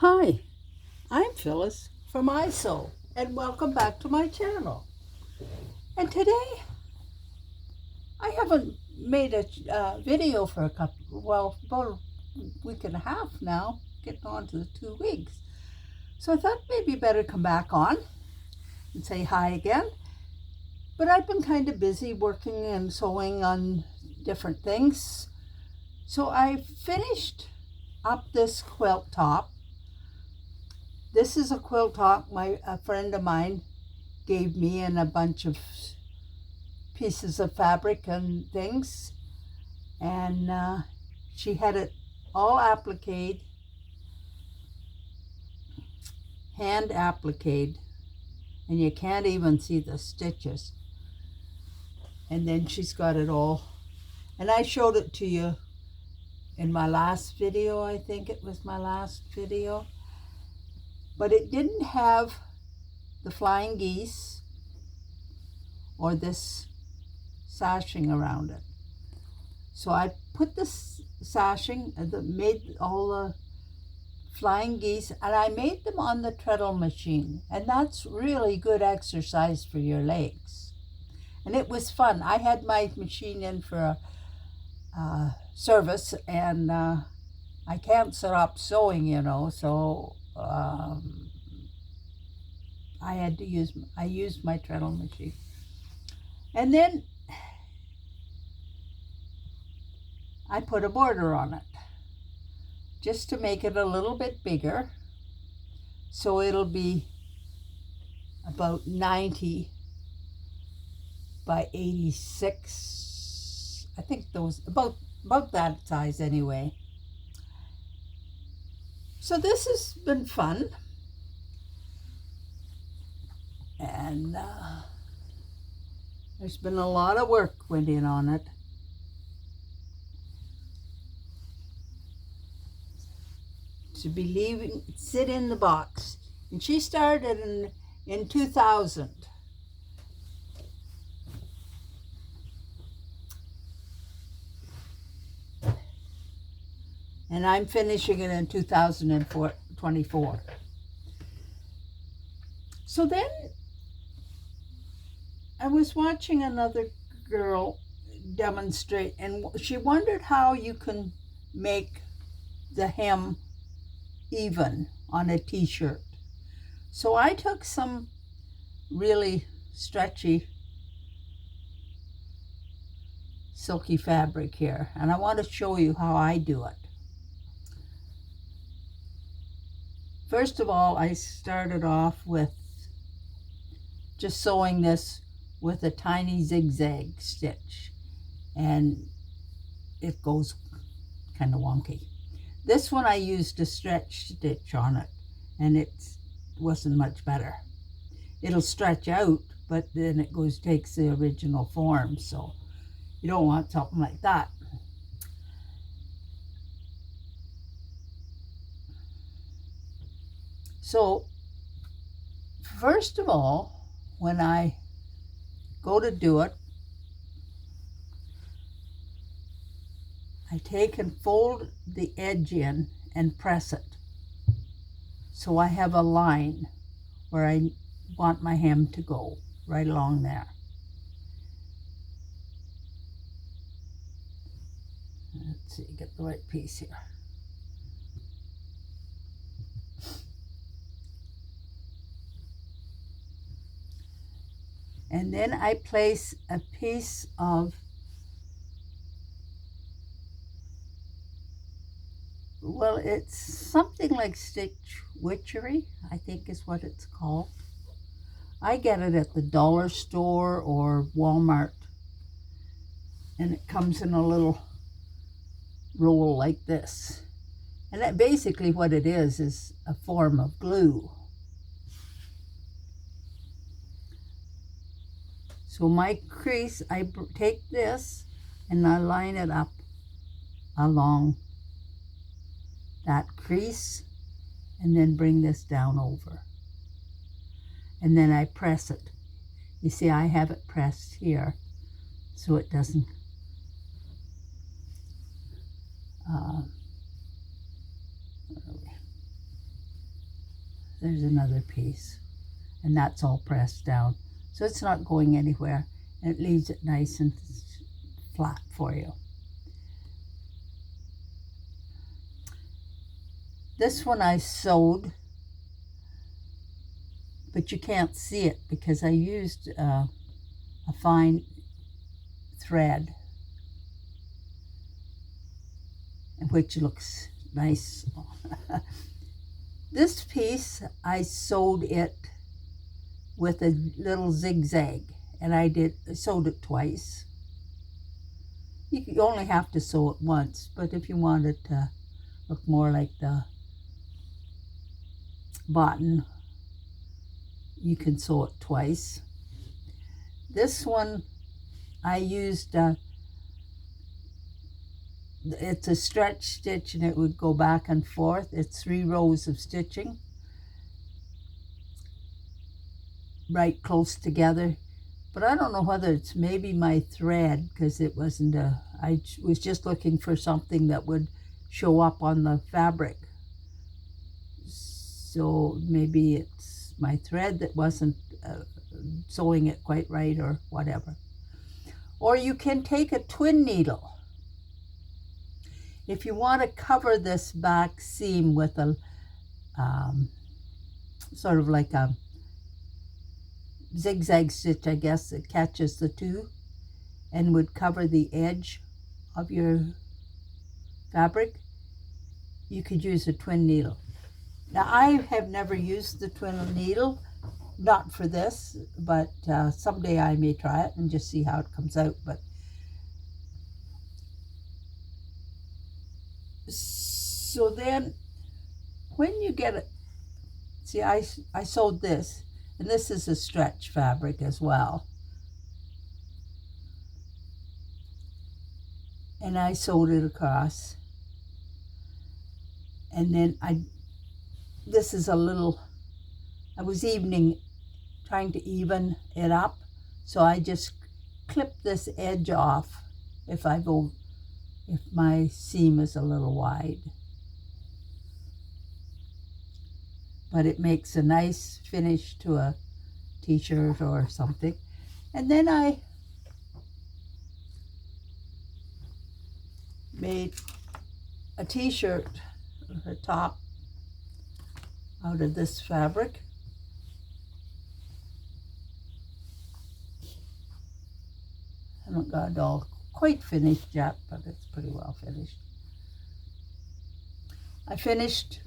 Hi, I'm Phyllis from ISO, and welcome back to my channel. And today, I haven't made a video for about a week and a half now, getting on to the 2 weeks. So I thought maybe better come back on and say hi again. But I've been kind of busy working and sewing on different things. So I finished up this quilt top. This is a quilt top a friend of mine gave me in a bunch of pieces of fabric and things. And she had it all appliqued, hand appliqued, and you can't even see the stitches. And then she's got it all. And I showed it to you in my last video. I think it was my last video. But it didn't have the flying geese or this sashing around it. So I put this sashing, made all the flying geese, and I made them on the treadle machine. And that's really good exercise for your legs. And it was fun. I had my machine in for a service, and I can't stop sewing, so I used my treadle machine. And then I put a border on it just to make it a little bit bigger. So it'll be about 90 by 86. I think those about that size anyway. So this has been fun. And there's been a lot of work went in on it. To be leaving, sit in the box. And she started in 2000. And I'm finishing it in 2024. So then I was watching another girl demonstrate, and she wondered how you can make the hem even on a t-shirt. So I took some really stretchy silky fabric here, and I want to show you how I do it. First of all, I started off with just sewing this with a tiny zigzag stitch, and it goes kind of wonky. This one I used a stretch stitch on it, and it wasn't much better. It'll stretch out, but then it takes the original form, so you don't want something like that. So first of all, when I go to do it, I take and fold the edge in and press it. So I have a line where I want my hem to go, right along there. Let's see, get the right piece here. And then I place a piece of, well, it's something like Stitch Witchery, I think is what it's called. I get it at the dollar store or Walmart. And it comes in a little roll like this. And that basically what it is a form of glue. So my crease, I take this and I line it up along that crease and then bring this down over. And then I press it. You see, I have it pressed here so it doesn't there's another piece, and that's all pressed down. So it's not going anywhere, and it leaves it nice and flat for you. This one I sewed, but you can't see it because I used a fine thread, which looks nice. This piece, I sewed it with a little zigzag, and I sewed it twice. You only have to sew it once, but if you want it to look more like the button, you can sew it twice. This one I used it's a stretch stitch, and it would go back and forth. It's 3 rows of stitching right close together, but I don't know whether it's maybe my thread, because it wasn't I was just looking for something that would show up on the fabric. So maybe it's my thread that wasn't sewing it quite right, or whatever. Or you can take a twin needle. If you want to cover this back seam with a sort of like a zigzag stitch, I guess, that catches the two and would cover the edge of your fabric, you could use a twin needle. Now, I have never used the twin needle, not for this, but someday I may try it and just see how it comes out. But so then when you get it, see, I sewed this, and this is a stretch fabric as well. And I sewed it across. And then this is a little, I was trying to even it up. So I just clipped this edge off if my seam is a little wide. But it makes a nice finish to a t-shirt or something. And then I made a t-shirt, a top, out of this fabric. I haven't got it all quite finished yet, but it's pretty well finished. I finished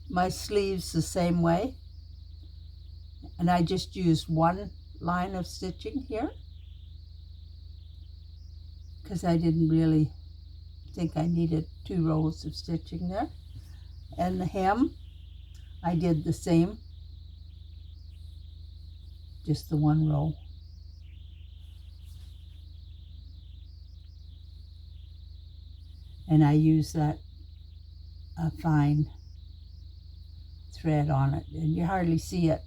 my sleeves the same way, and I just used one line of stitching here because I didn't really think I needed 2 rows of stitching there. And the hem, I did the same, just the 1 row. And I use that fine thread on it, and you hardly see it.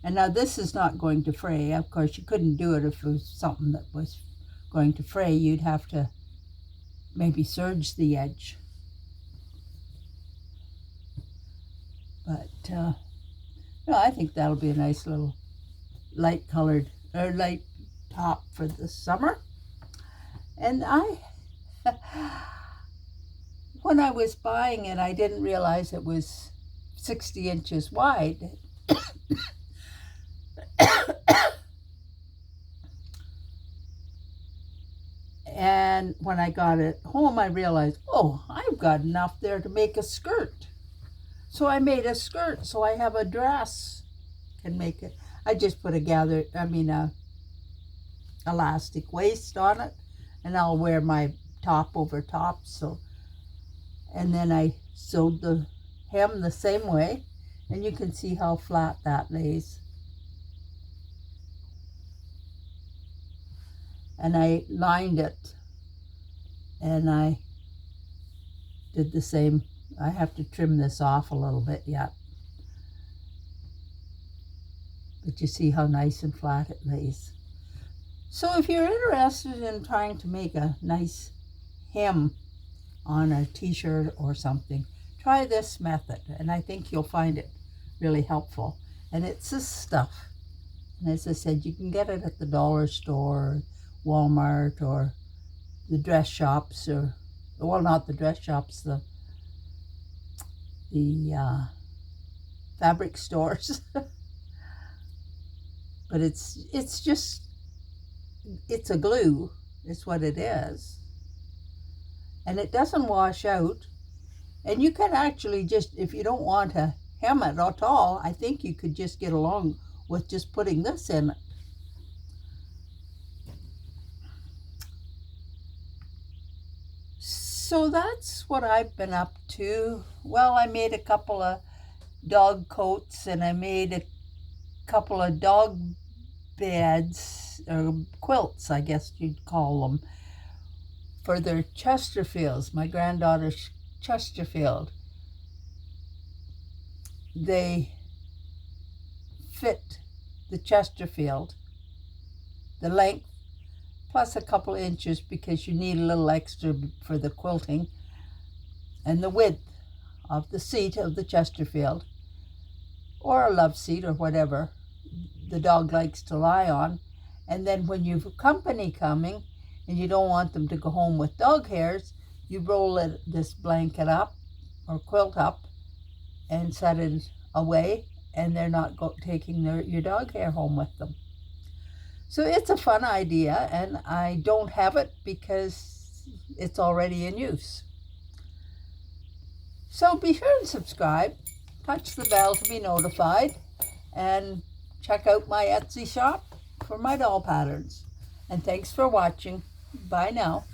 And now this is not going to fray. Of course, you couldn't do it if it was something that was going to fray. You'd have to maybe serge the edge. But no, I think that'll be a nice little light colored or light top for the summer. And when I was buying it, I didn't realize it was 60 inches wide. And when I got it home, I realized, oh, I've got enough there to make a skirt. So I made a skirt, so I have a dress. Can make it. I just put a elastic waist on it, and I'll wear my top over top. So, and then I sewed the hem the same way, and you can see how flat that lays. And I lined it, and I did the same. I have to trim this off a little bit yet. But you see how nice and flat it lays. So if you're interested in trying to make a nice hem on a t-shirt or something, try this method, and I think you'll find it really helpful. And it's this stuff. And as I said, you can get it at the dollar store, Walmart, or the dress shops, or, well, not the dress shops, the fabric stores. But it's a glue, is what it is. And it doesn't wash out. And you can actually just, if you don't want to hem it at all, I think you could just get along with just putting this in it. So that's what I've been up to. Well, I made a couple of dog coats, and I made a couple of dog beds, or quilts, I guess you'd call them, for their Chesterfields, my granddaughter's Chesterfield. They fit the Chesterfield, the length, plus a couple inches because you need a little extra for the quilting, and the width of the seat of the Chesterfield, or a love seat, or whatever the dog likes to lie on. And then when you've company coming and you don't want them to go home with dog hairs, you roll this blanket up or quilt up and set it away, and they're not taking your dog hair home with them. So it's a fun idea, and I don't have it because it's already in use. So be sure and subscribe, touch the bell to be notified, and check out my Etsy shop for my doll patterns. And thanks for watching. Bye now.